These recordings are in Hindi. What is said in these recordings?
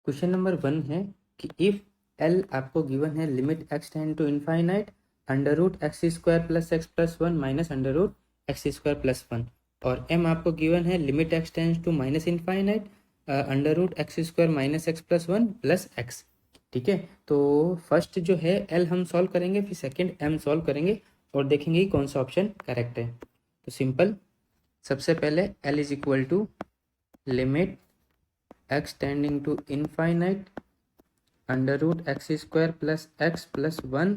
क्वेश्चन नंबर 1 है कि इफ एल आपको गिवन है limit x tend to infinite under root x square plus x plus one minus under root x square plus one, और एम आपको गिवन है limit x tend to minus infinite under root x square minus x plus one plus x. ठीक है, तो फर्स्ट जो है एल हम सॉल्व करेंगे, फिर सेकंड एम सॉल्व करेंगे और देखेंगे कि कौन सा ऑप्शन करेक्ट है। तो सिंपल, सबसे पहले L is equal to limit x tending to infinite under root x square plus one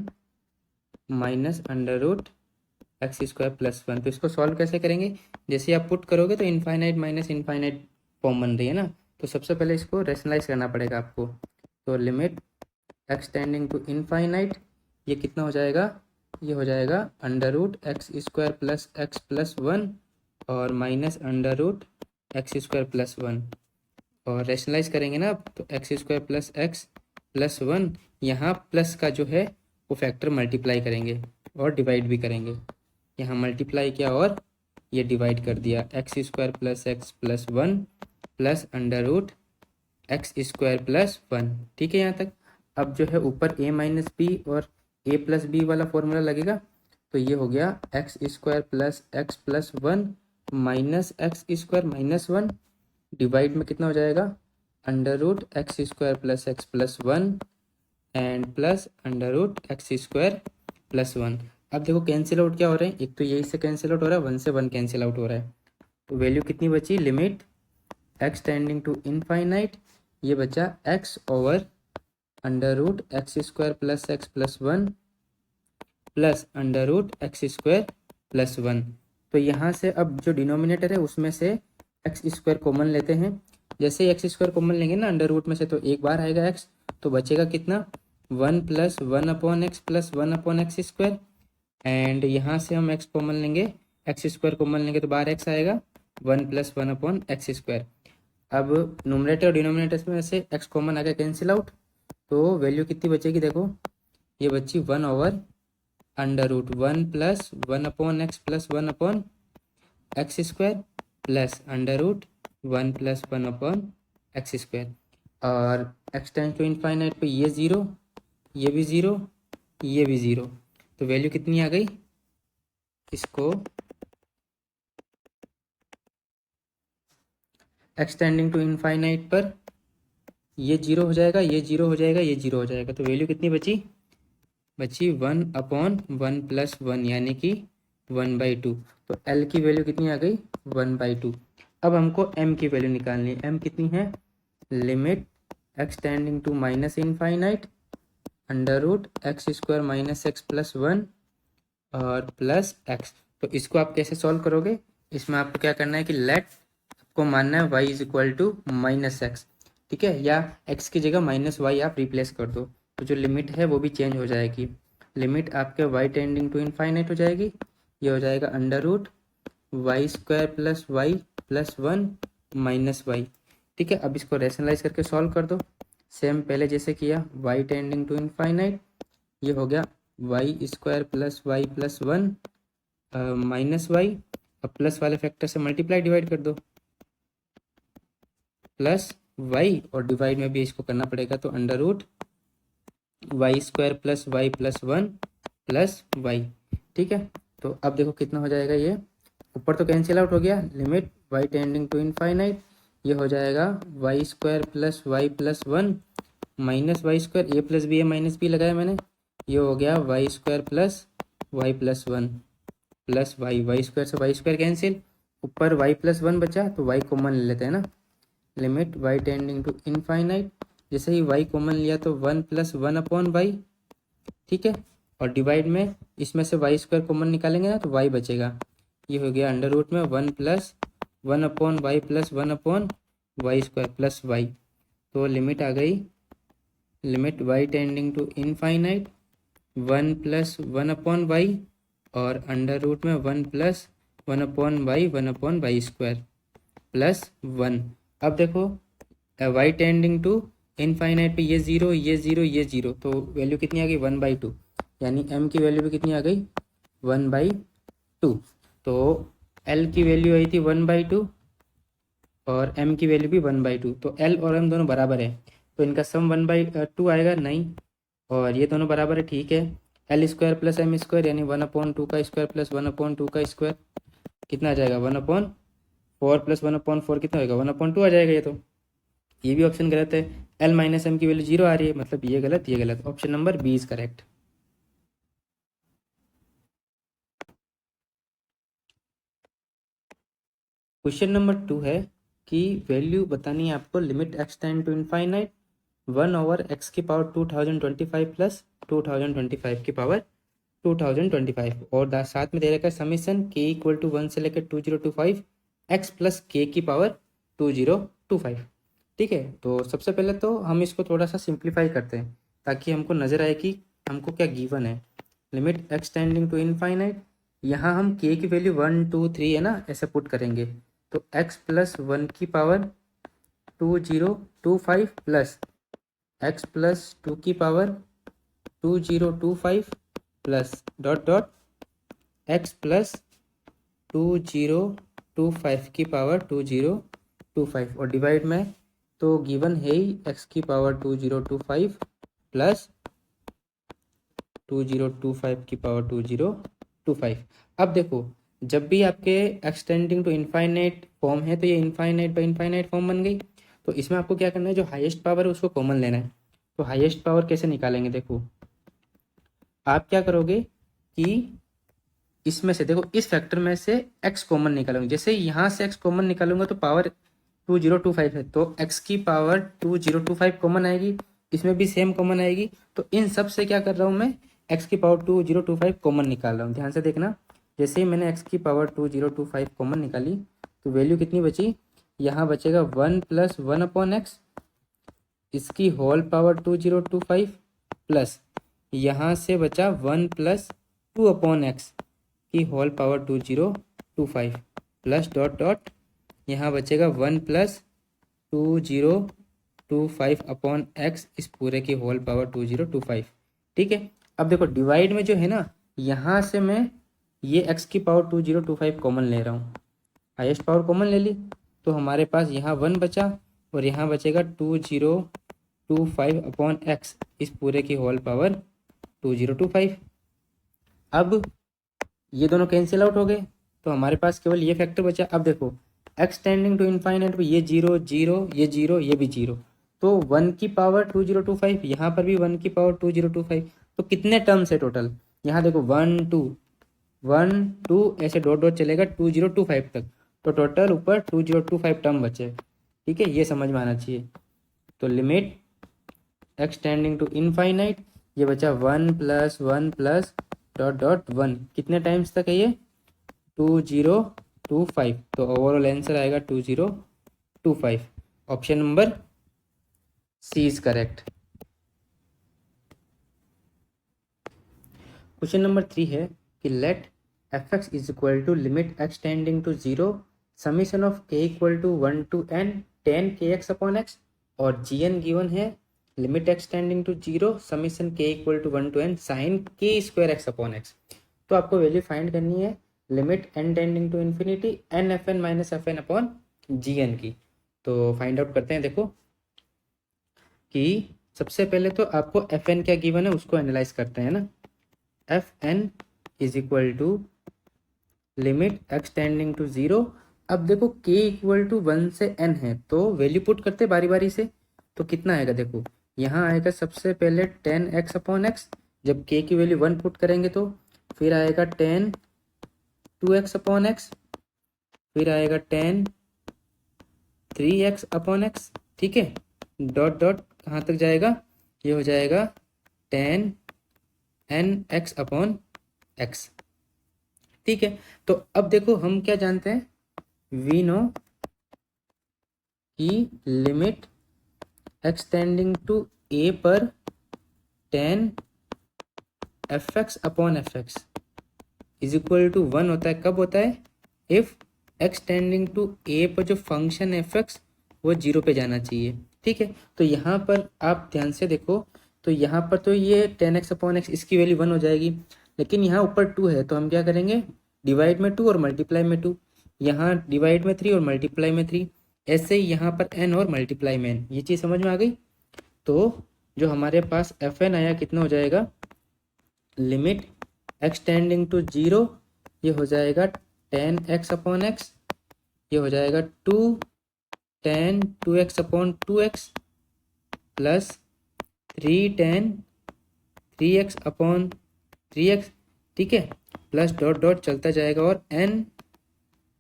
minus under root x square plus one. तो इसको सॉल्व कैसे करेंगे, जैसे आप पुट करोगे तो इनफाइनाइट माइनस इनफाइनाइट फॉर्म बन रही है ना, तो सबसे पहले इसको रेशनलाइज करना पड़ेगा आपको। तो limit x tending to infinite, ये कितना हो जाएगा, ये हो जाएगा under root x square plus one और minus under root x square plus one, और रेशनलाइज करेंगे ना आप, तो x square plus x plus one, यहाँ प्लस का जो है वो फैक्टर मल्टीप्लाई करेंगे और डिवाइड भी करेंगे। यहाँ मल्टीप्लाई किया और ये डिवाइड कर दिया, x square plus x plus one plus under root x square plus one. ठीक है यहाँ तक। अब जो है ऊपर ए माइनस बी और ए प्लस बी वाला फॉर्मूला लगेगा, तो ये हो गया x square plus x plus one minus x square minus one, divide में कितना हो जाएगा under root x square plus x plus one and plus under root x square plus one. अब देखो कैंसिल आउट क्या हो रहे हैं, एक तो यही से कैंसिल आउट हो रहा है, वन से वन कैंसिल आउट हो रहा है, तो वैल्यू कितनी बची, limit x tending to infinite, ये बचा x over under root x square plus one plus under root x square plus one. तो यहाँ से अब जो डिनोमिनेटर है उसमें से एक्स स्क्वायर कॉमन लेते हैं, जैसे एक्स स्क्वायर कॉमन लेंगे ना अंडर रूट में से, तो एक बार आएगा एक्स, तो बचेगा कितना, one plus one upon x plus one upon x square, and यहाँ से हम एक्स कॉमन लेंगे, एक्स स्क्वायर कॉमन लेंगे तो बाहर एक्स आएगा, one plus one upon x square. अब नोमिनेटर और डिनोमिनेटर में से एक्स कॉमन आ गया, कैंसिल आउट, तो वैल्यू कितनी बचेगी, देखो ये बची one over under root one plus one upon x plus one upon x square plus under root one plus one upon x square, और एक्स टेंड टू इनफाइनाइट पे ये ज़ीरो, ये भी ज़ीरो, ये भी ज़ीरो, तो वैल्यू कितनी आ गई, इसको एक्स टेंडिंग टू इनफाइनाइट पर ये जीरो हो जाएगा, ये जीरो हो जाएगा, ये जीरो हो जाएगा, तो वैल्यू कितनी बची, बची one upon one plus one यानी कि वन बाई टू। तो एल की वैल्यू कितनी आ गई, वन बाई टू। अब हमको एम की वैल्यू निकालनी है, एम कितनी है, limit x tending to minus infinite under root x square minus x plus one और प्लस एक्स। तो इसको आप कैसे सॉल्व करोगे, इसमें आपको क्या करना है कि लेट आपको मानना है y is equal to minus x, ठीक है, या x की जगह माइनस वाई आप रिप्लेस कर दो, तो जो लिमिट है वो भी चेंज हो जाएगी, लिमिट आपके y टेंडिंग टू इनफाइनाइट हो जाएगी, ये हो जाएगा under root y square plus y plus one minus y. ठीक है, अब इसको रेशनलाइज करके सॉल्व कर दो, सेम पहले जैसे किया, y टेंडिंग टू इनफाइनाइट, ये हो गया y square plus y plus one minus y, अब प्लस वाले फैक्टर से मल्टीप्लाई डिवाइड कर दो, प्लस वाई और डिवाइड में भी इसको करना पड़ेगा, तो under root y square plus y plus one plus y. ठीक है, तो अब देखो कितना हो जाएगा, ये ऊपर तो कैंसिल आउट हो गया, limit y tending to infinite, ये हो जाएगा y square plus y plus one minus y square, A plus B है माइनस बी लगाया मैंने, ये हो गया y square plus y plus one plus y, y square से वाई स्क्वायर कैंसिल, ऊपर वाई प्लस वन बचा तो वाई कॉमन ले लेते हैं ना, limit y tending to infinite, जैसे ही y कॉमन लिया तो one plus one upon Y, ठीक है, और डिवाइड में इसमें से वाई स्क्वायर कॉमन निकालेंगे ना तो y बचेगा, ये हो गया अंडर रूट में one plus one upon y plus one upon y square plus y. तो लिमिट आ गई, limit y tending to infinite one plus one upon y और अंडर रूट में one plus one upon y square plus one. अब देखो y टेंडिंग टू इनफाइनाइट पे ये जीरो ये जीरो ये जीरो, तो वैल्यू कितनी आ गई, वन बाई टू, यानी m की वैल्यू भी कितनी आ गई, वन बाई टू। तो l की वैल्यू आई थी वन बाई टू और m की वैल्यू भी वन बाई टू, तो l और m दोनों बराबर है, तो इनका सम 1/2 आएगा, नहीं, और ये दोनों बराबर है, ठीक है। L square plus M square यानी 1/2 का स्क्वायर प्लस 1/2 का स्क्वायर कितना आ जाएगा, 1/4 प्लस 1/4 कितना होगा, 1/2 आ जाएगा। ये भी ऑप्शन गलत है। एल माइनस एम की वैल्यू 0 आ रही है, मतलब ये गलत, ये गलत। Option number B is correct. Question number 2 है कि वैल्यू बतानी है आपको, limit x tend to infinite 1/x की पावर 2025 प्लस 2025 की पावर 2025, और साथ में दे रखा है समीशन k इक्वल टू 1 से लेकर 2025 x प्लस के की पावर 2025। ठीक है, तो सबसे पहले तो हम इसको थोड़ा सा सिंप्लीफाई करते हैं ताकि हमको नज़र आए कि हमको क्या गिवन है। Limit x tending to infinite, यहाँ हम k की वैल्यू 1 2 3 है ना, ऐसे पुट करेंगे, तो x प्लस 1 की पावर 2025 प्लस x प्लस 2 की power 2025 plus dot dot x plus 2025 की पावर 2025, और डिवाइड में तो गिवन है ही x की पावर 2025 प्लस 2025 की पावर 2025। अब देखो, जब भी आपके एक्सटेंडिंग टू इनफाइनाइट फॉर्म है तो ये इनफाइनाइट बाई इनफाइनाइट फॉर्म बन गई। तो इसमें आपको क्या करना है, जो हाईएस्ट पावर है उसको कॉमन लेना है। तो हाईएस्ट पावर कैसे निकालेंगे, देखो आप क्या करोगे कि इसमें से देखो, इस फैक्टर में से x कॉमन निकालूंगा। जैसे यहाँ से x कॉमन निकालूंगा तो पावर 2025 है, तो x की पावर 2025 कॉमन आएगी, इसमें भी सेम कॉमन आएगी। तो इन सब से क्या कर रहा हूँ मैं, x की पावर 2025 कॉमन निकाल रहा हूँ। ध्यान से देखना, जैसे ही मैंने x की पावर 2025 कॉमन निकाली तो वैल्यू कितनी बची, यहाँ बचेगा 1 प्लस 1/x, इसकी होल पावर 2025 प्लस यहाँ से बचा 1 प्लस 2/x की whole power 2025 plus dot dot यहाँ बचेगा 1 प्लस 2025/x इस पूरे की होल पावर 2025। ठीक है, अब देखो डिवाइड में जो है ना, यहाँ से मैं ये x की पावर 2025 कॉमन ले रहा हूँ, हाईएस्ट पावर कॉमन ले ली, तो हमारे पास यहाँ 1 बचा और यहाँ बचेगा 2025/x इस पूरे की होल पावर 2025। अब ये दोनों कैंसिल आउट हो गए तो हमारे पास केवल ये फैक्टर बचा। अब देखो एक्स टेंडिंग टू इनफाइनाइट, ये 0 0, ये 0, ये भी 0, तो 1 की पावर 2025, यहाँ पर भी 1 की पावर 2025, तो कितने टर्म्स है टोटल, यहाँ देखो 1 2 1 2 ऐसे डॉट डॉट चलेगा 2025 तक, तो टोटल ऊपर 2025 टर्म बचे। ठीक है, ये समझ में आना चाहिए। तो limit x tending to infinite, ये बचा 1 प्लस 1 प्लस डॉट डॉट 1, कितने टाइम्स तक है ये, 2025, तो ओवरऑल आंसर आएगा 2025। Option number C is correct. Question number 3 है कि let F x is equal to limit x tending to 0 summation of k equal to 1 to n tan kx upon x, और gn गिवन है limit x tending to 0 summation k equal to 1 to n sine k square x upon x। तो आपको वैल्यू फाइंड करनी है limit n tending to infinity n fn minus fn upon gn की। तो फाइंड आउट करते हैं। देखो कि सबसे पहले तो आपको fn क्या गिवन है उसको एनालाइज करते हैं ना। fn is equal to limit x tending to 0। अब देखो k इक्वल टू 1 से n है, तो वैल्यू पुट करते बारी बारी से, तो कितना आएगा, देखो यहाँ आएगा सबसे पहले 10x अपॉन x, जब k की वैल्यू 1 पुट करेंगे तो फिर आएगा 10 2x अपॉन x, फिर आएगा 10 3x अपॉन x। ठीक है, डॉट डॉट कहाँ तक जाएगा, ये हो जाएगा 10 nx अपॉन x। ठीक है, तो अब देखो हम क्या जानते हैं, वी नो कि limit x tending to a पर 10 fx upon fx is equal to 1 होता है। कब होता है, if x tending to a पर जो फंक्शन fx वो 0 पे जाना चाहिए। ठीक है, तो यहाँ पर आप ध्यान से देखो, तो यहाँ पर तो ये 10x अपॉन x इसकी वैल्यू 1 हो जाएगी, लेकिन यहाँ ऊपर 2 है तो हम क्या करेंगे, डिवाइड में 2 और मल्टीप्लाई में 2, यहाँ डिवाइड में 3 और मल्टीप्लाई में 3, ऐसे ही यहाँ पर n और मल्टीप्लाई में n। ये चीज़ समझ में आ गई। तो जो हमारे पास एफ एन आया कितना हो जाएगा, लिमिट एक्स टेंडिंग टू 0 ये हो जाएगा 10x/x, ये हो जाएगा 2x प्लस 3x, ठीक है, प्लस डॉट डॉट चलता जाएगा और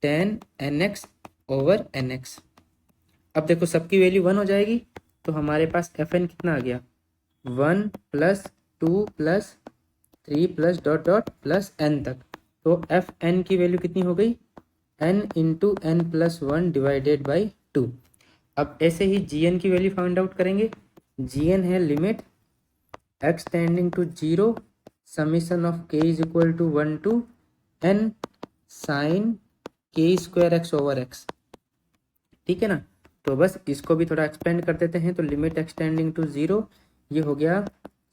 tan nx/nx। अब देखो सबकी वैल्यू 1 हो जाएगी, तो हमारे पास एफ एन कितना आ गया, 1 + 2 + 3 plus dot dot plus n तक। तो एफ एन की वैल्यू कितनी हो गई, n × n+1 डिवाइडेड बाई 2। अब ऐसे ही जी एन की वैल्यू फाइंड आउट करेंगे। जी एन है limit x tending to 0 summation of k is equal to 1 to n sin k²x/x, ठीक है ना। तो बस इसको भी थोड़ा एक्सपेंड कर देते हैं। तो लिमिट x टेंडिंग टू 0 ये हो गया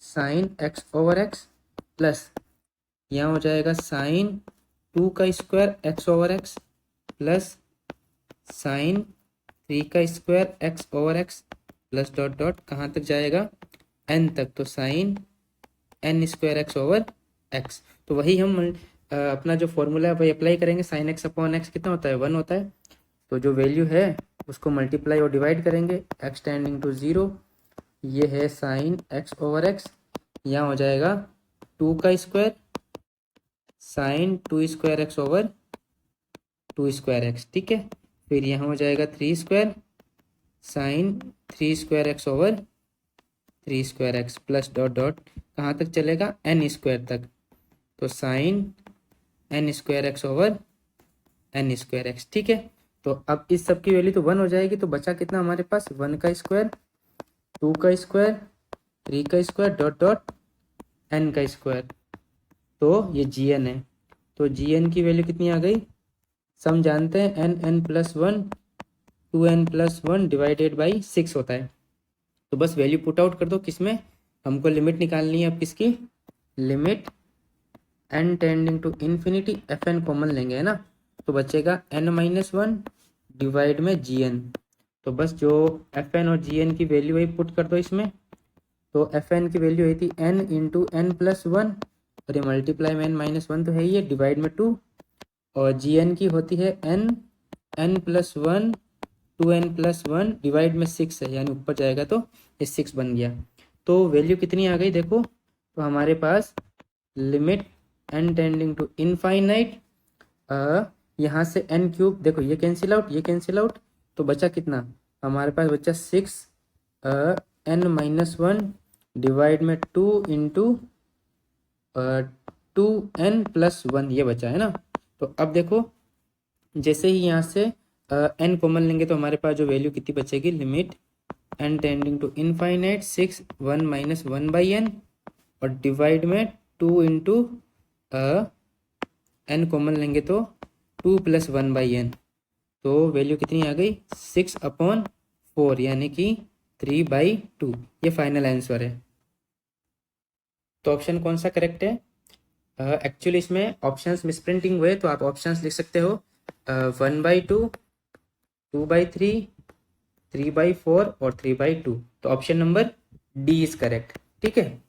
sin x/x प्लस यहाँ हो जाएगा sin 2² x/x plus sin 3² x/x plus dot dot कहाँ तक जाएगा, n तक, तो sin n² x/x। तो वही हम अपना जो फॉर्मूला है वही अप्लाई करेंगे। sin x/x कितना होता है, 1 होता है। तो जो वैल्यू है उसको मल्टीप्लाई और डिवाइड करेंगे, x टेंडिंग टू 0 ये है sin x/x, यहाँ हो जाएगा 2² sin 2² x/2²x, ठीक है। फिर यहाँ हो जाएगा 3² sin 3² x/3² plus dot dot कहाँ तक चलेगा, n² तक, तो sin n² x/n², ठीक है। तो अब इस सब की वैल्यू तो 1 हो जाएगी, तो बचा कितना हमारे पास, 1² 2², 3² डॉट डॉट n²। तो ये जी एन है। तो जी एन की वैल्यू कितनी आ गई, सम जानते हैं n+1 2n+1 डिवाइडेड बाई 6 होता है। तो बस वैल्यू पुट आउट कर दो, किसमें, हमको लिमिट निकालनी है अब किसकी, limit n tending to infinity, F N common लेंगे है ना, तो बचेगा n-1 डिवाइड में जी एन। तो बस जो एफ एन और जी एन की वैल्यू है पुट कर दो इसमें। तो एफ एन की वैल्यू हुई थी n × n+1 और ये मल्टीप्लाई में n-1 तो है ही है, डिवाइड में 2, और जी एन की होती है n+1 2n+1 डिवाइड में 6 है, यानी ऊपर जाएगा तो ये 6 बन गया। तो वैल्यू कितनी आ गई देखो, तो हमारे पास limit n tending to infinite, यहाँ से n³ देखो ये कैंसिल आउट, ये कैंसिल आउट, तो बचा कितना हमारे पास, बचा 6 n-1 डिवाइड में 2 × 2n+1 ये बचा है ना। तो अब देखो जैसे ही यहाँ से n कॉमन लेंगे तो हमारे पास जो वैल्यू कितनी बचेगी, limit n tending to infinite 6 1 - 1/n और डिवाइड में 2 × n कॉमन लेंगे तो 2 + 1/n, तो वैल्यू कितनी आ गई, 6/4 यानी कि 3/2। ये फाइनल आंसर है। तो ऑप्शन कौन सा करेक्ट है, एक्चुअली इसमें ऑप्शंस मिसप्रिंटिंग हुए, तो आप ऑप्शंस लिख सकते हो 1/2 2/3 3/4 और 3/2। तो option number D is correct, ठीक है।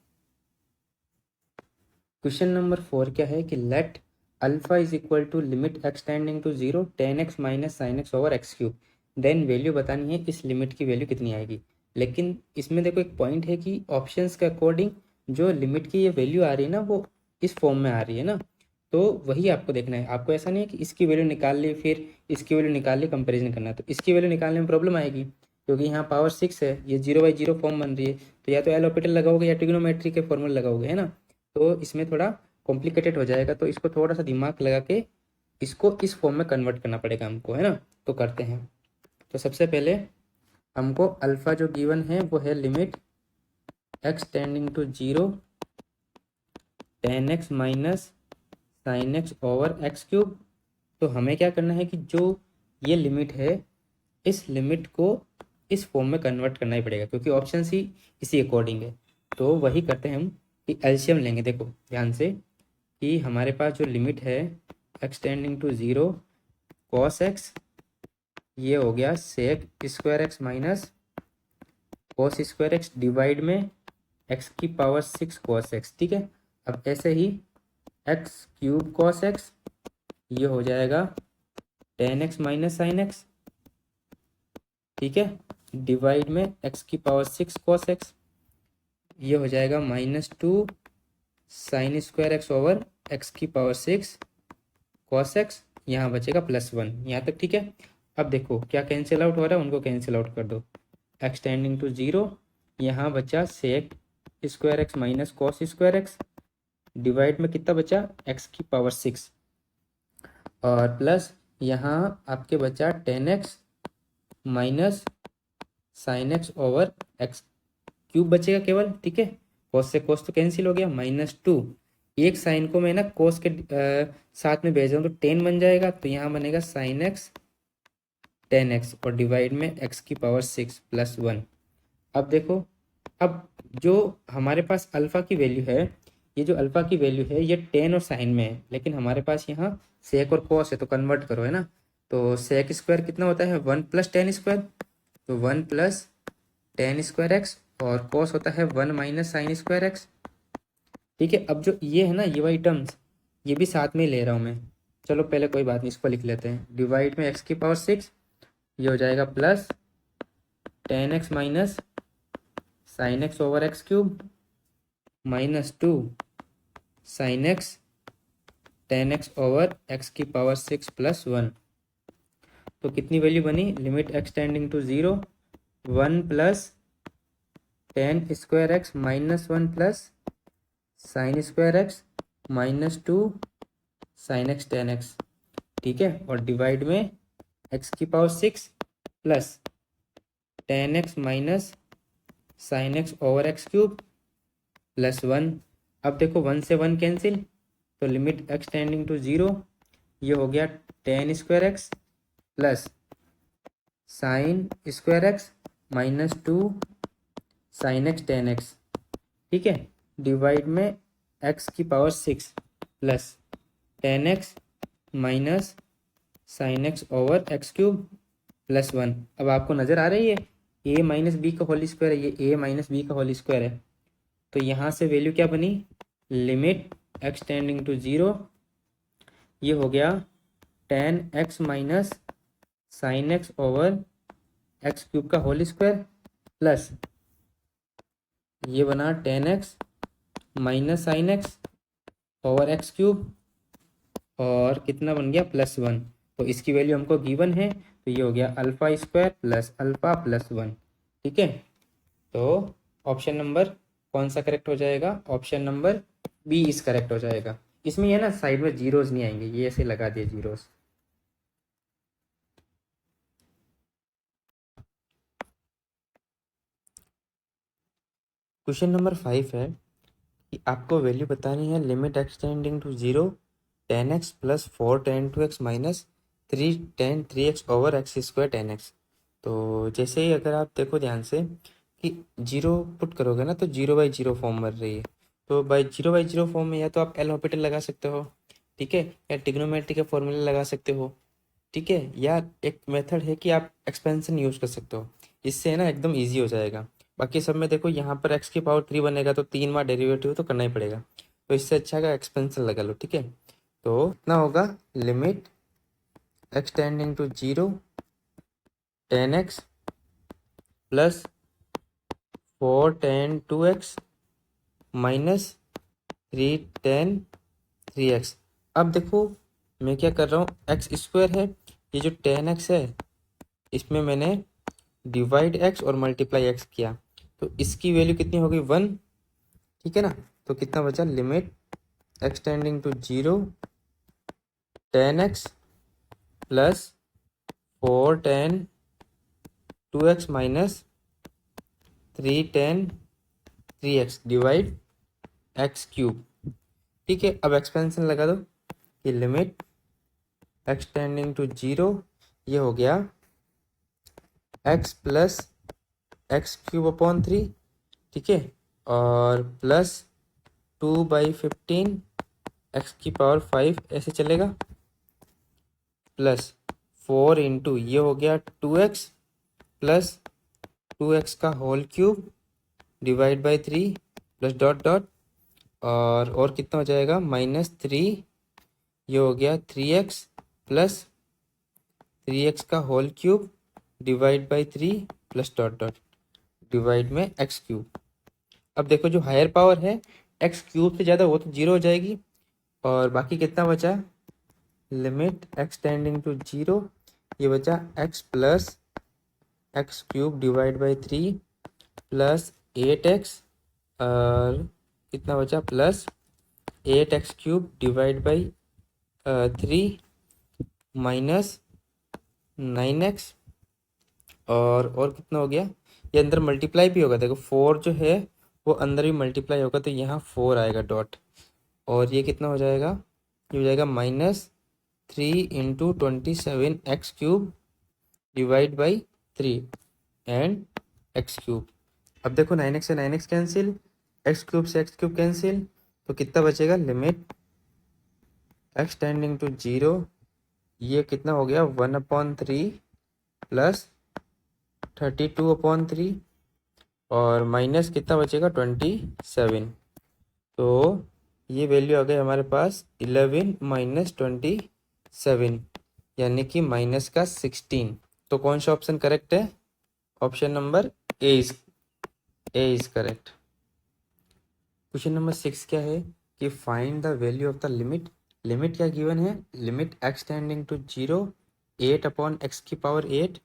क्वेश्चन नंबर 4 क्या है कि let alpha is equal to limit x tending to 0 10x - sin x/x³, then value बतानी है, इस लिमिट की वैल्यू कितनी आएगी। लेकिन इसमें देखो एक पॉइंट है कि ऑप्शंस के अकॉर्डिंग जो लिमिट की ये वैल्यू आ रही है ना वो इस फॉर्म में आ रही है ना, तो वही आपको देखना है। आपको ऐसा नहीं है कि इसकी वैल्यू निकाल ली फिर इसकी वैल्यू निकाल ली, कंपेरिजन करना है, तो इसकी वैल्यू निकालने में प्रॉब्लम आएगी क्योंकि यहाँ पावर 6 है, ये 0/0 फॉर्म बन रही है, तो या तो एल ऑर्बिटल लगाओगे या ट्रिग्नोमेट्री के फॉर्मूला लगाओगे, है ना, तो इसमें थोड़ा कॉम्प्लिकेटेड हो जाएगा। तो इसको थोड़ा सा दिमाग लगा के इसको इस फॉर्म में कन्वर्ट करना पड़ेगा हमको, है ना। तो करते हैं। तो सबसे पहले हमको अल्फ़ा जो गिवन है वो है limit x tending to 0 10x - sin x/x³। तो हमें क्या करना है कि जो ये लिमिट है इस लिमिट को इस फॉर्म में कन्वर्ट करना ही पड़ेगा क्योंकि ऑप्शन ही इसी अकॉर्डिंग है। तो वही करते हैं हम कि एलसीएम लेंगे। देखो ध्यान से कि हमारे पास जो लिमिट है x tending to 0 cos x, ये हो गया sec² x - cos square x divide में x की पावर 6 cos x, ठीक है। अब ऐसे ही एक्स क्यूब cos x, ये हो जाएगा 10x माइनस साइन एक्स, ठीक है, डिवाइड में x की पावर 6 cos x, ये हो जाएगा -2 sign square x over x की पावर 6 cos x, यहाँ बचेगा +1, यहाँ तक ठीक है। अब देखो क्या कैंसिल आउट हो रहा है, उनको कैंसिल आउट कर दो, x टेंडिंग टू 0, यहाँ बचा sec square x minus cos square x, divide में कितना बचा x की पावर 6, और प्लस यहाँ आपके बचा 10x minus sine x over x cube बचेगा केवल, ठीक है। कॉस से कॉस तो कैंसिल हो गया, -2, एक साइन को मैं ना कॉस के साथ में भेज रहा हूँ तो 10 बन जाएगा, तो यहाँ बनेगा साइन एक्स 10x और डिवाइड में x की पावर 6 +1। अब देखो, अब जो हमारे पास अल्फ़ा की वैल्यू है, ये जो अल्फ़ा की वैल्यू है ये 10 और साइन में है, लेकिन हमारे पास यहाँ सेक और कॉस है, तो कन्वर्ट करो, है ना। तो सेक स्क्वायर कितना होता है 1 + 10 स्क्वायर, तो 1 + 10 स्क्वायर एक्स, और कॉस होता है 1 माइनस साइन स्क्वायर एक्स, ठीक है। अब जो ये है ना ये वाली टर्म्स, ये भी साथ में ही ले रहा हूँ मैं, चलो पहले कोई बात नहीं, इसको लिख लेते हैं, डिवाइड में x की पावर 6, ये हो जाएगा plus 10x minus sine x over x cube -2 sine x 10x over x की पावर 6 +1। तो कितनी वैल्यू बनी, limit x tending to 0, 1 + 10 square x -1 plus sine square x -2 sine x 10x, ठीक है, और डिवाइड में x की power 6 plus 10x minus sine x over x cube +1। अब देखो 1 से 1 कैंसिल, तो लिमिट x टेंडिंग टू 0, ये हो गया 10 square x plus sine square x -2 sine x 10x, ठीक है, डिवाइड में x की power 6 plus 10x minus sine x over x cube +1। अब आपको नज़र आ रही है a माइनस बी का होल स्क्वायर है, ये a माइनस बी का होल स्क्वायर है, तो यहाँ से वैल्यू क्या बनी, लिमिट x टेंडिंग टू 0, ये हो गया 10x minus sine x over x cube का होल स्क्वायर प्लस ये बना 10x minus sine x over x cube, और कितना बन गया +1। तो इसकी वैल्यू हमको गिवन है, तो ये हो गया अल्फ़ा स्क्वायर प्लस अल्फ़ा +1, ठीक है। तो ऑप्शन नंबर कौन सा करेक्ट हो जाएगा, ऑप्शन नंबर बी इस करेक्ट हो जाएगा। इसमें ये ना साइड में जीरोस नहीं आएंगे, ये ऐसे लगा दिए जीरोस। क्वेश्चन नंबर 5 है कि आपको वैल्यू बतानी है, limit x tending to 0 10x plus 4 tan 2x minus 3 tan 3x over x square 10x। तो जैसे ही अगर आप देखो ध्यान से कि 0 पुट करोगे ना, तो 0/0 फॉर्म बन रही है, तो बाई 0/0 फॉर्म में या तो आप एल हॉस्पिटल लगा सकते हो, ठीक है, या ट्रिग्नोमेट्री के फॉर्मूले लगा सकते हो, ठीक है, या एक मेथड है कि आप एक्सपेंशन यूज़ कर सकते हो, इससे ना एकदम ईजी हो जाएगा। बाकी सब में देखो यहाँ पर x की पावर 3 बनेगा, तो 3 बार डेरिवेटिव तो करना ही पड़ेगा, तो इससे अच्छा का एक्सपेंशन लगा लो, ठीक है। तो कितना होगा, limit x tending to 0 10x plus 4 tan 2x minus 3 tan 3x। अब देखो मैं क्या कर रहा हूँ, एक्स स्क्वायर है, ये जो 10x है इसमें मैंने डिवाइड x और मल्टीप्लाई x किया, तो इसकी वैल्यू कितनी होगी 1, ठीक है ना। तो कितना बचा, limit x tending to 0 10x plus 4 tan 2x minus 3 tan 3x divide x cube, ठीक है। अब एक्सपेंशन लगा दो कि लिमिट x टेंडिंग टू 0, ये हो गया x plus x cube upon 3, ठीक है, और प्लस 2/15 एक्स की पावर 5 ऐसे चलेगा, प्लस 4 इंटू ये हो गया 2x प्लस 2x का whole cube divide by 3 plus dot dot और कितना हो जाएगा -3, ये हो गया 3x प्लस 3x का whole cube divide by 3 plus dot dot divide में x क्यूब। अब देखो जो हायर पावर है x क्यूब से ज़्यादा वो तो 0 हो जाएगी, और बाकी कितना बचा, लिमिट x टेंडिंग टू 0, ये बचा x plus x cube divide by 3 plus 8x, और कितना बचा plus 8x cube divide by 3 minus 9x, और कितना हो गया, ये अंदर मल्टीप्लाई भी होगा, देखो 4 जो है वो अंदर भी मल्टीप्लाई होगा, तो यहाँ 4 आएगा डॉट, और ये कितना हो जाएगा, ये हो जाएगा -3 into 27x cube divide by 3 and x cube. अब देखो 9x से 9x कैंसिल, x क्यूब से x क्यूब कैंसिल, तो कितना बचेगा, लिमिट x टेंडिंग टू 0, ये कितना हो गया 1/3 प्लस 32/3, और माइनस कितना बचेगा 27, तो ये वैल्यू आ गई हमारे पास 11 माइनस 27, यानी कि माइनस का 16। तो कौन सा ऑप्शन करेक्ट है, option number A is correct. Question number 6 क्या है कि find the value of the limit, limit क्या गिवन है, limit x tending to 0 8/x की power 8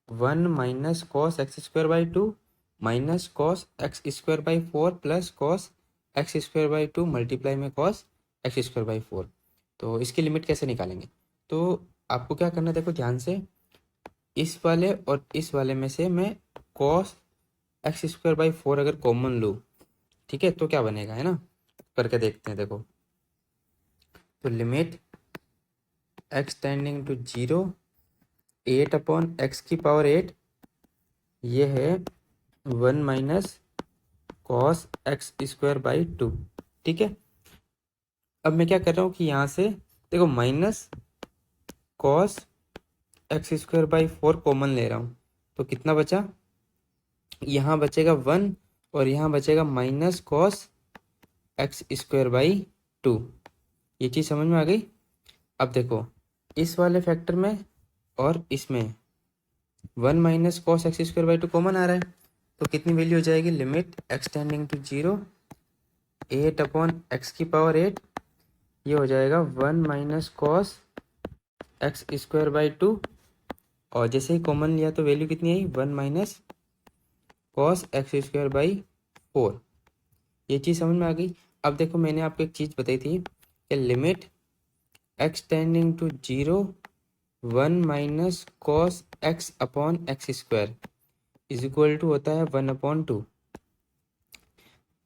1 minus cos x square by 2 minus cos x square by 4 plus cos x square by 2 multiply में कॉस एक्स स्क्वायर बाई 4। तो इसकी लिमिट कैसे निकालेंगे, तो आपको क्या करना है, देखो ध्यान से, इस वाले और इस वाले में से मैं कॉस एक्स स्क्वायर बाई 4 अगर कॉमन लूँ, ठीक है, तो क्या बनेगा, है ना, करके देखते हैं। देखो तो limit x tending to 0 8/x की पावर 8, ये है 1 minus cos x square by 2, ठीक है। अब मैं क्या कर रहा हूँ कि यहाँ से देखो minus cos x square by 4 common ले रहा हूँ, तो कितना बचा, यहाँ बचेगा 1 और यहाँ बचेगा minus cos x square by 2, ये चीज़ समझ में आ गई। अब देखो इस वाले फैक्टर में और इसमें 1 minus cos x square by 2 common आ रहा है, तो कितनी वैल्यू हो जाएगी, limit x tending to 0 8/x की पावर 8, ये हो जाएगा 1 minus cos x square by 2, और जैसे ही कॉमन लिया तो वैल्यू कितनी आई, 1 minus cos x square by 4, ये चीज़ समझ में आ गई। अब देखो मैंने आपको एक चीज़ बताई थी कि limit x tending to 0 1 minus cos x upon x square is equal to होता है 1/2।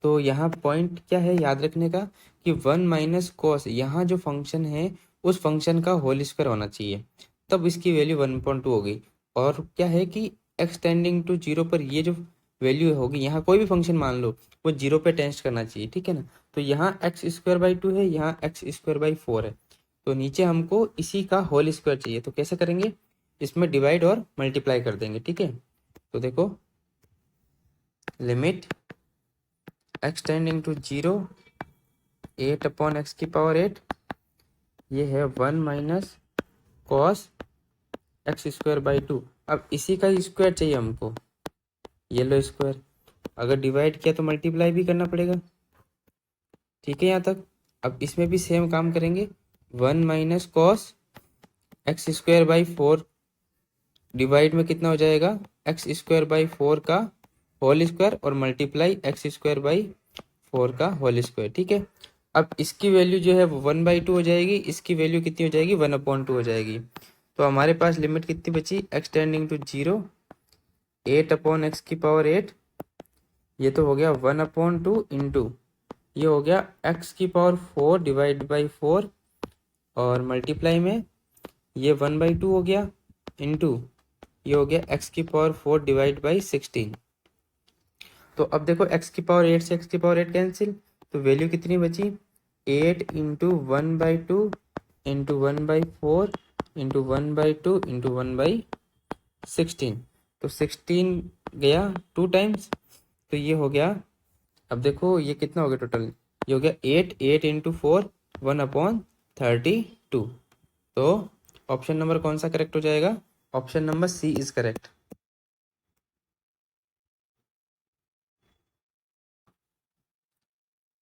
तो यहाँ पॉइंट क्या है याद रखने का कि 1 माइनस कॉस, यहाँ जो फंक्शन है उस फंक्शन का होल स्क्वायर होना चाहिए, तब इसकी वैल्यू 1/2 होगी। और क्या है कि x टेंडिंग टू 0 पर ये जो वैल्यू होगी, यहाँ कोई भी फंक्शन मान लो वो 0 पे टेंड करना चाहिए, ठीक है ना। तो यहाँ एक्स स्क्वायर बाई 2 है, यहाँ एक्स स्क्वायर बाई 4 है, तो नीचे हमको इसी का होल स्क्वायर चाहिए, तो कैसे करेंगे, इसमें डिवाइड और मल्टीप्लाई कर देंगे, ठीक है। तो देखो limit x tending to 0 8/x की पावर 8, ये है 1 minus cos x square by 2। अब इसी का स्क्वायर चाहिए हमको, ये लो स्क्वायर, अगर डिवाइड किया तो मल्टीप्लाई भी करना पड़ेगा, ठीक है यहाँ तक। अब इसमें भी सेम काम करेंगे, 1 minus cos x square by 4 divide में कितना हो जाएगा, एक्स स्क्वायर बाई 4 का होल स्क्वायर और मल्टीप्लाई एक्स स्क्वायर बाई 4 का होल स्क्वायर, ठीक है। अब इसकी वैल्यू जो है वो 1/2 हो जाएगी, इसकी वैल्यू कितनी हो जाएगी 1/2 हो जाएगी। तो हमारे पास लिमिट कितनी बची, x टेंडिंग टू 0 8/x की पावर 8, ये तो हो गया 1/2 इंटू, ये हो गया x की पावर 4 डिवाइड बाई 4, और मल्टीप्लाई में ये 1/2 हो गया, इंटू ये हो गया x की पावर 4 डिवाइड बाई 16। तो अब देखो x की पावर 8 से x की पावर 8 कैंसिल, तो वैल्यू कितनी बची, 8 इंटू 1/2 इंटू 1/4 इंटू 1/2 इंटू 1/16, तो 16 गया 2 टाइम्स, तो ये हो गया, अब देखो ये कितना हो गया टोटल, ये हो गया 8 इंटू 4 1/32। तो ऑप्शन नंबर कौन सा करेक्ट हो जाएगा? Option number C is correct.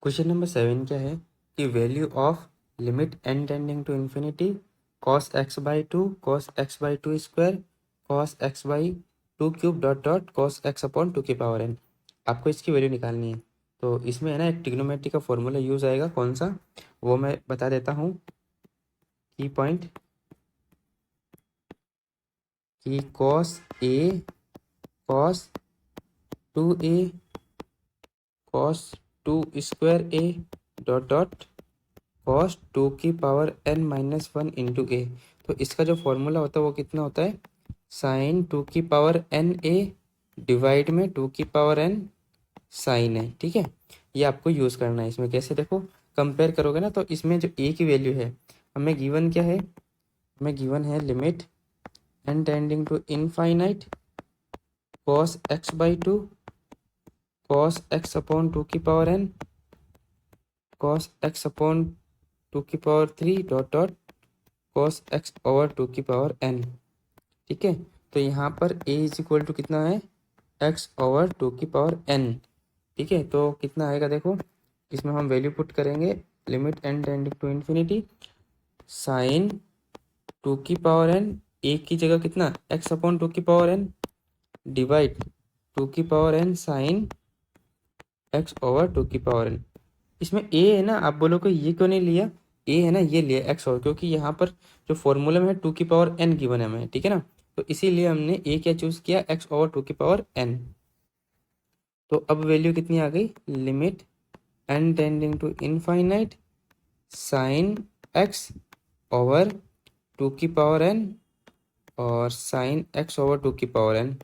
Question number 7 क्या है कि value of limit n tending to infinity cos x by 2 cos x by 2 square cos x by 2 cube dot dot cos x upon 2 की पावर n, आपको इसकी वैल्यू निकालनी है। तो इसमें है ना एक ट्रिग्नोमेट्री का फॉर्मूला यूज आएगा, कौन सा वो मैं बता देता हूँ। की पॉइंट कि cos a cos 2a cos 2 square a dot dot cos 2 की पावर n माइनस 1 इंटू ए। तो इसका जो फॉर्मूला होता है वो कितना होता है, साइन 2 की पावर n a डिवाइड में 2 की पावर n साइन है। ठीक है, ये आपको यूज़ करना है। इसमें कैसे देखो, कंपेयर करोगे ना, तो इसमें जो a की वैल्यू है हमें गिवन क्या है, हमें गिवन है limit n tending to infinite cos x by 2 cos x upon 2 की power n cos x upon 2 की power 3 dot dot cos x over 2 की पावर n। ठीक है, तो यहाँ पर a इज इक्वल टू कितना है, x ओवर 2 की पावर n। ठीक है, तो कितना आएगा देखो, इसमें हम वैल्यू पुट करेंगे, limit n tending to infinity sine 2 की पावर n, एक की जगह कितना x अपॉन 2 की पावर n डिवाइड 2 की power n sine x over 2 की पावर n। इसमें a है ना, आप बोलोगे ये क्यों नहीं लिया, a है ना ये लिया x ओवर, क्योंकि यहाँ पर जो फॉर्मूला में है 2 की पावर n गिवन है हमें। ठीक है ना, तो इसीलिए हमने a क्या चूज किया, x ओवर 2 की पावर n। तो अब वैल्यू कितनी आ गई, limit n tending to infinite sine x over 2 की पावर n और साइन x ओवर 2 की पावर n।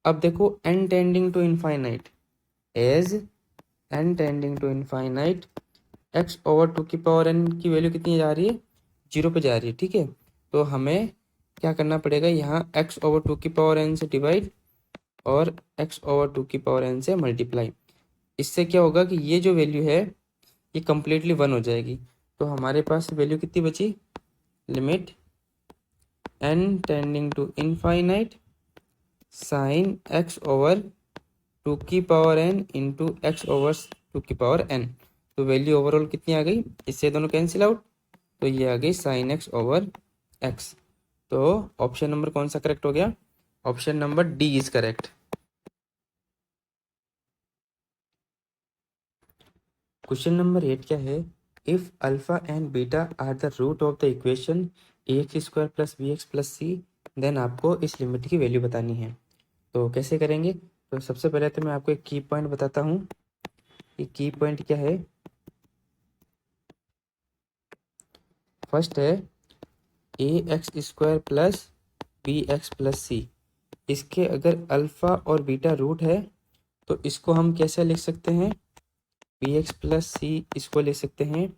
अब देखो n tending to infinite, as n tending to infinite x over 2 की पावर n की वैल्यू कितनी जा रही है, 0 पे जा रही है। ठीक है, तो हमें क्या करना पड़ेगा, यहाँ x ओवर 2 की पावर n से डिवाइड और x ओवर 2 की पावर n से मल्टीप्लाई। इससे क्या होगा कि ये जो वैल्यू है ये कम्प्लीटली 1 हो जाएगी। तो हमारे पास वैल्यू कितनी बची, limit n tending to infinite sine x over 2 की power n into x over 2 की पावर n। तो वैल्यू ओवरऑल कितनी आ गई, इससे दोनों कैंसिल आउट, तो ये आ गई साइन x ओवर x। तो ऑप्शन नंबर कौन सा करेक्ट हो गया, option number D is correct. Question number 8 क्या है, if alpha and beta are the root of the equation ax square plus B x plus c, then आपको इस लिमिट की वैल्यू बतानी है। तो कैसे करेंगे, तो सबसे पहले तो मैं आपको एक की पॉइंट बताता हूँ कि की पॉइंट क्या है। फर्स्ट है A x square plus B x plus C, इसके अगर अल्फ़ा और बीटा रूट है तो इसको हम कैसे लिख सकते हैं, बी एक्स प्लस सी, इसको लिख सकते हैं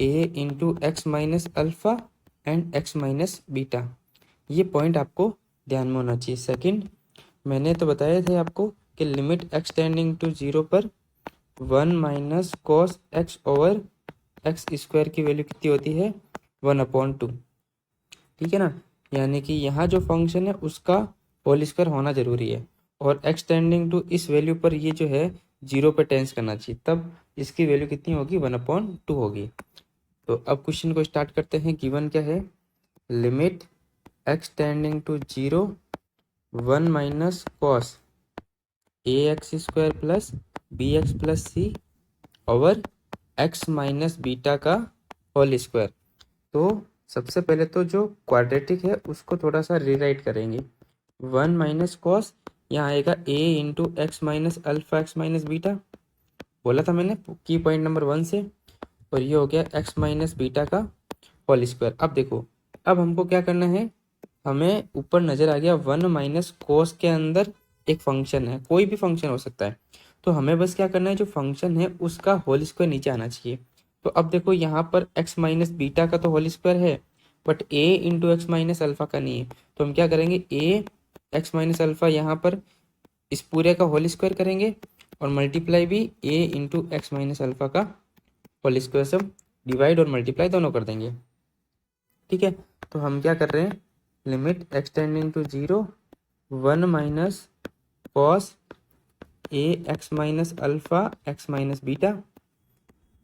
A into x minus alpha and x minus beta. ये पॉइंट आपको ध्यान में होना चाहिए। सेकंड, मैंने तो बताया था आपको कि लिमिट एक्स टेंडिंग टू 0 पर 1 minus cos x over x square की वैल्यू कितनी होती है, 1/2। ठीक है ना, यानी कि यहाँ जो फंक्शन है उसका होल स्क्वायर होना जरूरी है, और एक्स टेंडिंग टू इस वैल्यू पर ये जो है 0 पे टेंस करना चाहिए, तब इसकी वैल्यू कितनी होगी, 1/2 होगी। तो अब क्वेश्चन को स्टार्ट करते हैं। गिवन क्या है, limit x tending to 0 1 minus cos a x square plus B x plus c over x minus beta का होल स्क्वायर। तो सबसे पहले तो जो क्वाड्रेटिक है उसको थोड़ा सा रीराइट करेंगे। 1 माइनस कॉस, यहाँ आएगा a into x minus alpha x minus beta, बोला था मैंने की पॉइंट नंबर 1 से, और ये हो गया एक्स माइनस बीटा का होल स्क्वायर। अब देखो, अब हमको क्या करना है, हमें ऊपर नजर आ गया 1 माइनस कोस के अंदर एक फंक्शन है, कोई भी फंक्शन हो सकता है, तो हमें बस क्या करना है, जो फंक्शन है उसका होल स्क्वायर नीचे आना चाहिए। तो अब देखो यहाँ पर x माइनस बीटा का तो होल स्क्वायर है, but a into x minus alpha का नहीं है। तो हम क्या करेंगे, a एक्स माइनस अल्फा यहाँ पर इस पूरे का होल स्क्वायर करेंगे और मल्टीप्लाई भी a into x minus alpha का होल स्क्वायर से डिवाइड और मल्टीप्लाई दोनों कर देंगे। ठीक है, तो हम क्या कर रहे हैं, limit x tending to 0 1 minus cos a x minus alpha x minus beta,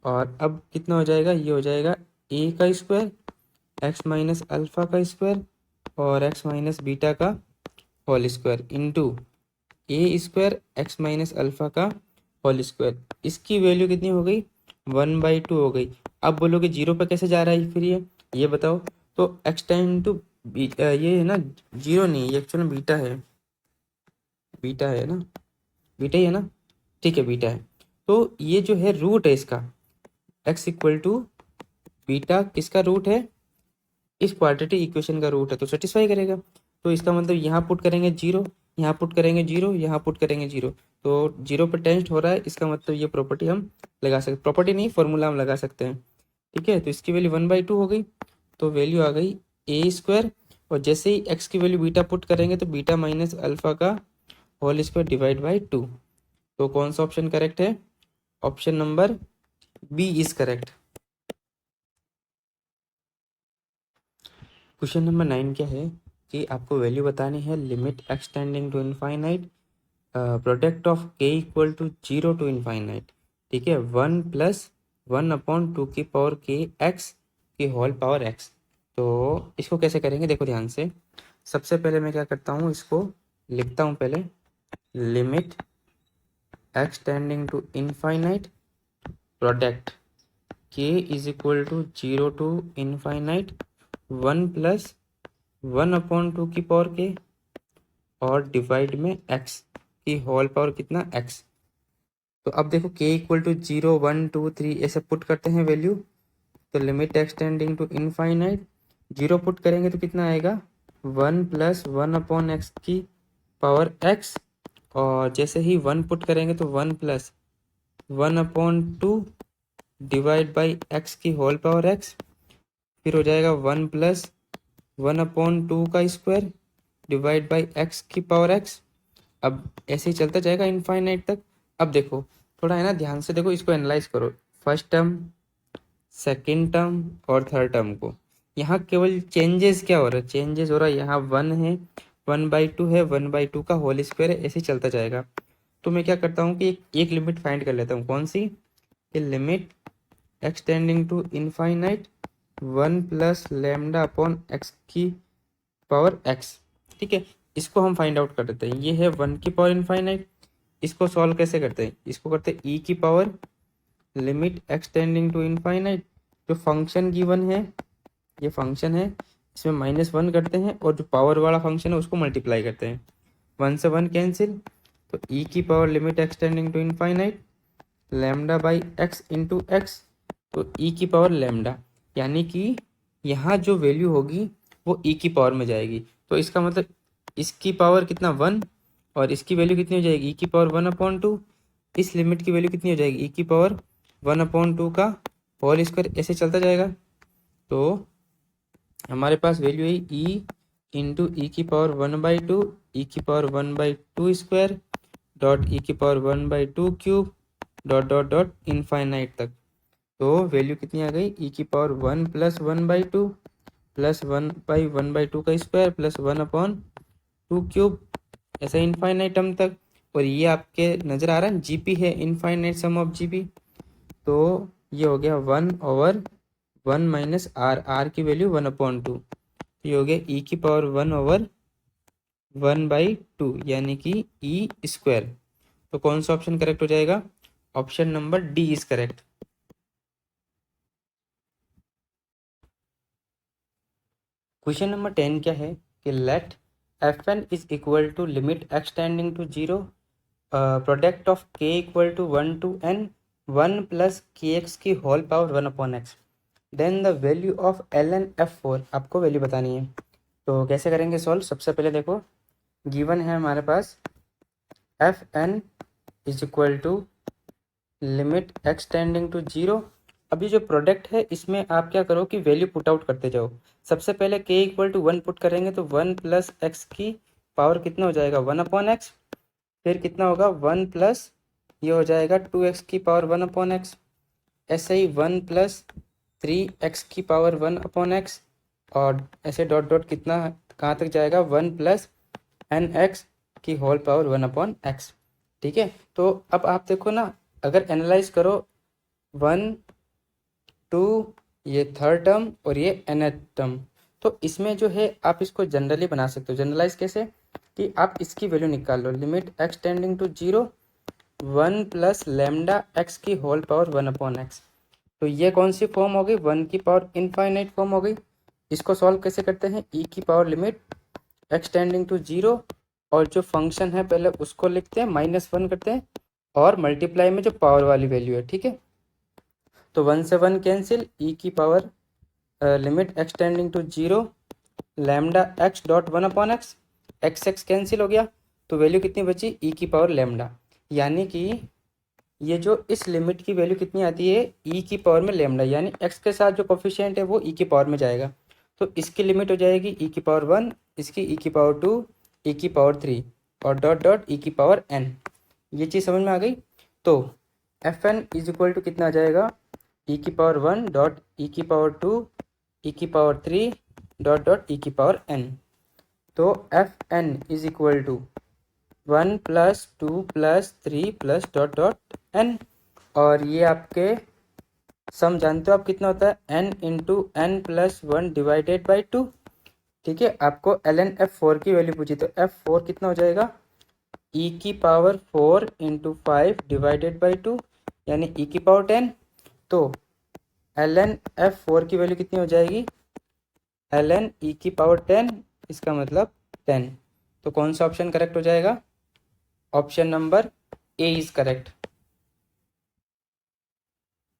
और अब कितना हो जाएगा, ये हो जाएगा ए का स्क्वायर एक्स माइनस अल्फा का स्क्वायर और एक्स माइनस बीटा का होल स्क्वायर इंटू ए स्क्वायर एक्स माइनस अल्फा का होल स्क्वायर। इसकी वैल्यू कितनी हो गई, 1/2 हो गई। अब बोलोगे जीरो पे कैसे जा रहा है फिर ये बताओ। तो एक्सटेंड टू ये है ना, जीरो नहीं, ये एक्चुअली बीटा है, बीटा है ना, बीटा ही है ना, ठीक है बीटा है। तो ये जो है रूट है इसका, x इक्वल टू बीटा किसका रूट है, इस क्वाड्रेटिक इक्वेशन का रूट है, तो सेटिस्फाई करेगा। तो इसका मतलब यहाँ पुट करेंगे जीरो, यहाँ पुट करेंगे जीरो, यहाँ पुट करेंगे जीरो, तो जीरो पर टेंस्ट हो रहा है, इसका मतलब ये प्रॉपर्टी हम लगा सकते, प्रॉपर्टी नहीं फॉर्मूला हम लगा सकते हैं। ठीक है, तो इसकी वैल्यू 1/2 हो गई, तो वैल्यू आ गई ए स्क्वायर, और जैसे ही एक्स की वैल्यू बीटा पुट करेंगे तो बीटा माइनस अल्फा का होल स्क्वायर डिवाइड बाई 2। तो कौन सा ऑप्शन करेक्ट है, option number B is correct. Question number 9 क्या है कि आपको वैल्यू बतानी है limit x tending to infinite product of k equal to 0 to infinite. ठीक है, 1 प्लस 1/2 की पावर के एक्स की होल पावर एक्स। तो इसको कैसे करेंगे, देखो ध्यान से। सबसे पहले मैं क्या करता हूँ, इसको लिखता हूँ पहले, limit x tending to infinite product के is equal to 0 to infinite 1 plus 1/2 की पावर के और डिवाइड में x की होल पावर कितना x। तो अब देखो k इक्वल टू 0 1 2 3 ऐसे पुट करते हैं वैल्यू, तो limit x tending to infinite 0 put करेंगे तो कितना आएगा 1 प्लस 1/x की पावर x, और जैसे ही 1 पुट करेंगे तो 1 प्लस 1/2 डिवाइड बाई x की होल पावर x, फिर हो जाएगा 1 प्लस 1/2 का स्क्वायर डिवाइड बाई एक्स की पावर एक्स। अब ऐसे ही चलता जाएगा इनफाइनाइट तक। अब देखो थोड़ा है ना, ध्यान से देखो, इसको एनालाइज करो, फर्स्ट टर्म, सेकंड टर्म और थर्ड टर्म को। यहाँ केवल चेंजेस क्या हो रहा है, चेंजेस हो रहा है, यहाँ 1 है, 1/2 है, 1/2 का होल स्क्वायर है, ऐसे ही चलता जाएगा। तो मैं क्या करता हूँ कि एक लिमिट फाइंड कर लेता हूँ, कौन सी, limit x tending to infinite 1 plus lambda upon x की पावर एक्स। ठीक है, इसको हम फाइंड आउट कर देते हैं, ये है 1 की पावर इनफाइनाइट। इसको सॉल्व कैसे करते हैं, इसको करते हैं e की power limit x tending to infinite, जो फंक्शन गिवन है, ये फंक्शन है, इसमें -1 करते हैं और जो पावर वाला फंक्शन है उसको मल्टीप्लाई करते हैं, 1 से 1 कैंसिल, तो e की power limit x tending to infinite lambda by x into x, तो e की पावर लैम्डा, यानी कि यहाँ जो वैल्यू होगी वो e की पावर में जाएगी। तो इसका मतलब इसकी पावर कितना 1 और इसकी वैल्यू कितनी हो जाएगी, e की पावर 1/2। इस लिमिट की वैल्यू कितनी हो जाएगी, e की पावर 1/2 का होल स्क्वायर, ऐसे चलता जाएगा। तो हमारे पास वैल्यू है e इंटू ई की पावर 1/2, ई की पावर 1/2 स्क्वायर डॉट ई की power 1/2 cube dot dot dot infinite तक। तो वैल्यू कितनी आ गई, e की पावर 1 प्लस 1/2 प्लस 1/1/2 का स्क्वायर प्लस 1/2 क्यूब, ऐसा इनफाइनाइट टर्म तक। और ये आपके नज़र आ रहा है जीपी है, इनफाइनाइट सम ऑफ जीपी। तो ये हो गया 1/1 माइनस आर की वैल्यू 1/2, ये हो गया e की पावर 1/1/2 यानी कि ई स्क्वायर। तो कौन सा ऑप्शन करेक्ट हो जाएगा, option number D is correct. Question number 10 क्या है कि let fn is equal to limit x tending to 0 product of k equal to 1 to n 1 plus k x की whole power 1/x, then the value of ln f4, आपको वैल्यू बतानी है। तो कैसे करेंगे सॉल्व, सबसे पहले देखो गिवन है हमारे पास fn is equal to limit x tending to 0। अभी जो प्रोडक्ट है इसमें आप क्या करो कि वैल्यू पुट आउट करते जाओ। सबसे पहले k इक्वल टू 1 पुट करेंगे तो 1 प्लस एक्स की पावर कितना हो जाएगा 1/x, फिर कितना होगा 1 प्लस ये हो जाएगा 2x की पावर 1 अपॉन एक्स, ऐसे ही 1 प्लस 3x की पावर 1 अपॉन एक्स, और ऐसे डॉट डॉट कितना कहाँ तक जाएगा 1 प्लस nx की होल पावर 1 अपॉन एक्स। ठीक है, तो अब आप देखो ना, अगर एनालाइज करो 1 2 ये थर्ड टर्म और ये nth टर्म, तो इसमें जो है आप इसको जनरली बना सकते हो। जनरलाइज कैसे कि आप इसकी वैल्यू निकाल लो, limit x tending to 0 1 plus lambda x की होल पावर 1 अपॉन एक्स। तो ये कौन सी फॉर्म हो गई, 1 की पावर इनफाइनाइट फॉर्म हो गई। इसको सॉल्व कैसे करते हैं, e की power limit x tending to 0, और जो फंक्शन है पहले उसको लिखते हैं -1 करते हैं, और मल्टीप्लाई में जो पावर वाली वैल्यू है। ठीक है, तो 1 से 1 कैंसिल, e की power limit x tending to 0 lambda x dot 1 upon x, x cancel हो गया, तो वैल्यू कितनी बची e की पावर लैम्डा। यानी कि ये जो इस लिमिट की वैल्यू कितनी आती है e की पावर में लैम्डा, यानी x के साथ जो कोफिशिएंट है वो e की पावर में जाएगा। तो इसकी लिमिट हो जाएगी e की पावर 1, इसकी e की पावर 2, e की पावर 3 और डॉट डॉट e की पावर n। ये चीज़ समझ में आ गई। तो fn इज इक्वल टू कितना आ जाएगा, e की पावर 1 डॉट e की पावर 2 e की पावर 3 डॉट डॉट e की पावर n। तो fn is equal to 1 plus 2 plus 3 plus dot dot n, और ये आपके सम जानते हो आप कितना होता है, n into n plus 1 divided by 2। ठीक है, आपको ln f4 की वैल्यू पूछी, तो f4 कितना हो जाएगा e की पावर 4 इंटू 5 डिवाइडेड बाई 2, यानी e की पावर 10। तो ln f4 की वैल्यू कितनी हो जाएगी, ln e की पावर 10, इसका मतलब 10। तो कौन सा ऑप्शन करेक्ट हो जाएगा, option number A is correct.